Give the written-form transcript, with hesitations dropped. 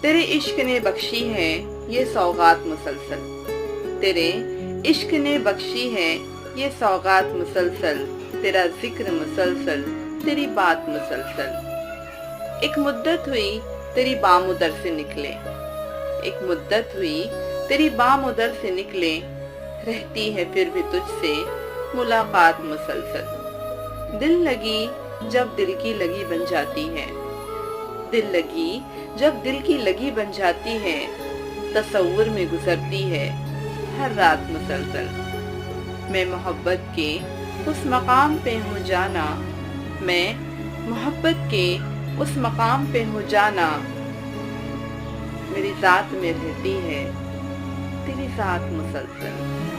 तेरे इश्क ने बख्शी है ये सौगात मुसलसल, तेरे इश्क ने बख्शी है ये सौगात मुसलसल, तेरा जिक्र मुसलसल, तेरी बात मुसलसल। एक मुद्दत हुई तेरी बाम उदर से निकले, एक मुद्दत हुई तेरी बाम उदर से निकले, रहती है फिर भी तुझसे मुलाकात मुसलसल। दिल लगी जब दिल की लगी बन जाती है, दिल लगी जब दिल की लगी बन जाती है, तसव्वुर में गुजरती है हर रात मुसलसल। मैं मोहब्बत के उस मकाम पे हूँ जाना, मैं मोहब्बत के उस मकाम पे हूँ जाना, मेरी जात में रहती है तेरी जात मुसलसल।